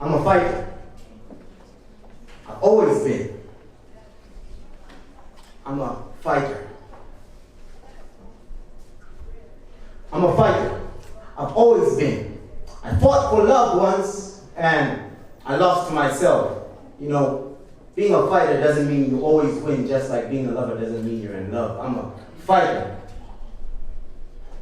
I'm a fighter. I've always been. I'm a fighter. I'm a fighter. I've always been. I fought for loved ones and I lost to myself. You know, being a fighter doesn't mean you always win, just like being a lover doesn't mean you're in love. I'm a fighter.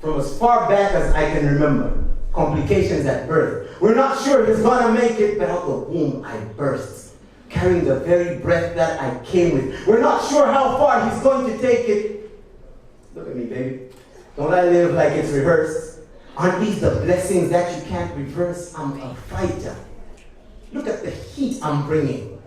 From as far back as I can remember, complications at birth. We're not sure he's gonna make it, but out the womb I burst, carrying the very breath that I came with. We're not sure how far he's going to take it. Look at me, baby. Don't I live like it's rehearsed? Aren't these the blessings that you can't reverse? I'm a fighter. Look at the heat I'm bringing.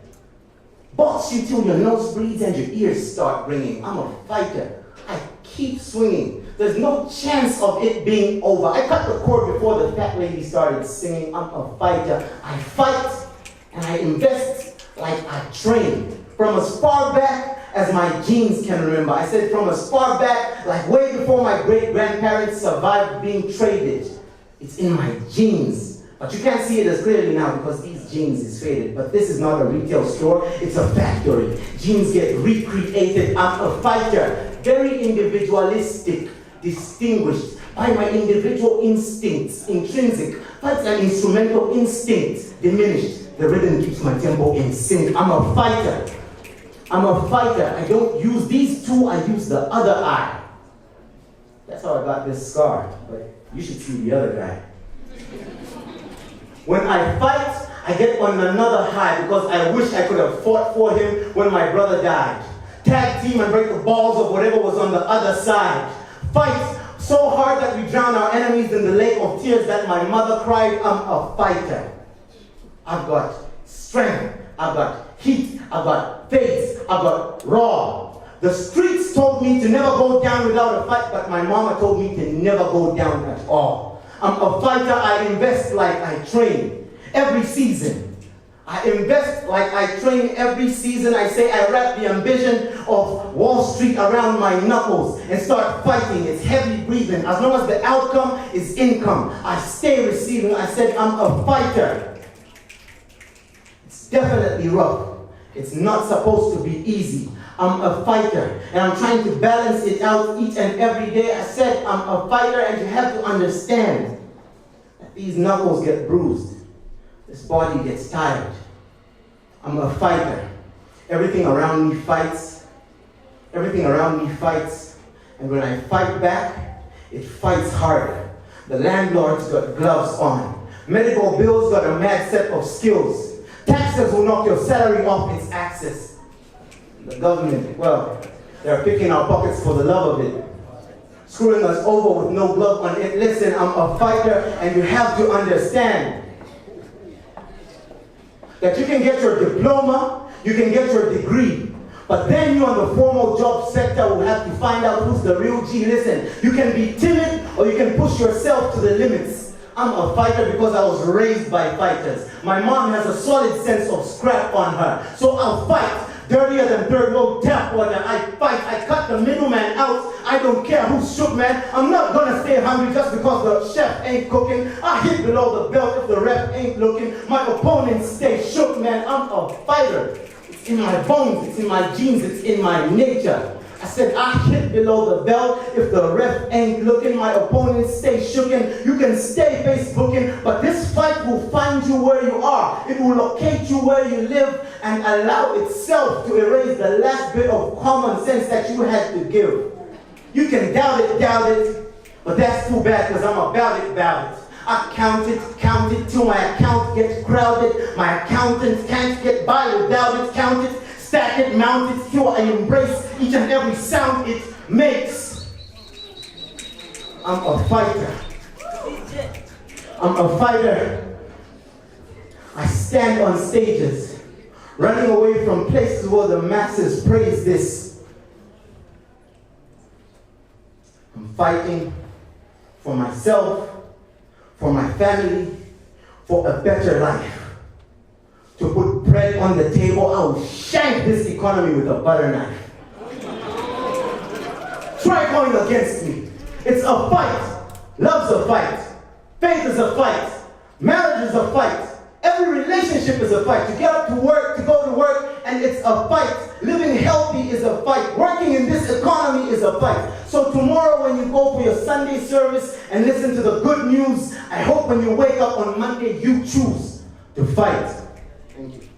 Box you till your nose bleeds and your ears start ringing. I'm a fighter. I keep swinging. There's no chance of it being over. I cut the cord before the fat lady started singing. I'm a fighter. I fight and I invest like I train. From as far back as my genes can remember. I said from as far back, like way before my great-grandparents survived being traded. It's in my genes. But you can't see it as clearly now because these genes is faded. But this is not a retail store, it's a factory. Genes get recreated. I'm a fighter. Very individualistic, distinguished by my individual instincts, intrinsic. Fight's an instrumental instinct, diminished. The rhythm keeps my tempo in sync. I'm a fighter. I'm a fighter. I don't use these two, I use the other eye. That's how I got this scar, but you should see the other guy. When I fight, I get on another high because I wish I could have fought for him when my brother died. Tag team and break the balls of whatever was on the other side. Fight so hard that we drown our enemies in the lake of tears that my mother cried. I'm a fighter. I've got strength. I've got heat. I've got face. I've got raw. The streets told me to never go down without a fight, but my mama told me to never go down at all. I'm a fighter. I invest like I train every season. I invest like I train every season. I say I wrap the ambition of Wall Street around my knuckles and start fighting. It's heavy breathing. As long as the outcome is income, I stay receiving. I said I'm a fighter. It's definitely rough. It's not supposed to be easy. I'm a fighter, and I'm trying to balance it out each and every day. I said I'm a fighter, and you have to understand that these knuckles get bruised. This body gets tired. I'm a fighter. Everything around me fights. Everything around me fights. And when I fight back, it fights harder. The landlord's got gloves on. Medical bills got a mad set of skills. Taxes will knock your salary off its axis. The government, well, they're picking our pockets for the love of it. Screwing us over with no glove on it. Listen, I'm a fighter, and you have to understand that you can get your diploma, you can get your degree, but then you on the formal job sector will have to find out who's the real G. Listen, you can be timid or you can push yourself to the limits. I'm a fighter because I was raised by fighters. My mom has a solid sense of scrap on her, so I'll fight. Dirtier than third world tap water. I fight. I cut the middleman out. I don't care who's shook, man. I'm not gonna stay hungry just because the chef ain't cooking. I hit below the belt if the ref ain't looking. My opponents stay shook, man. I'm a fighter. It's in my bones. It's in my genes. It's in my nature. I said I hit below the belt if the ref ain't looking. My opponents stay shooken. You can stay Facebooking, but this fight will find you where you are. It will locate you where you live and allow itself to erase the last bit of common sense that you had to give. You can doubt it, but that's too bad because I'm about it. I count it till my account gets crowded. My accountant can't get by without it. Count it, stack it, mount it till I embrace each and every sound it makes. I'm a fighter. I'm a fighter. I stand on stages, running away from places where the masses praise this. I'm fighting for myself, for my family, for a better life. To put bread on the table, I will shank this economy with a butter knife. Try going against me. It's a fight. Love's a fight. Faith is a fight. Marriage is a fight. Every relationship is a fight. You get up to work, to go to work, and it's a fight. Living healthy is a fight. Working in this economy is a fight. So tomorrow when you go for your Sunday service and listen to the good news, I hope when you wake up on Monday, you choose to fight. Thank you.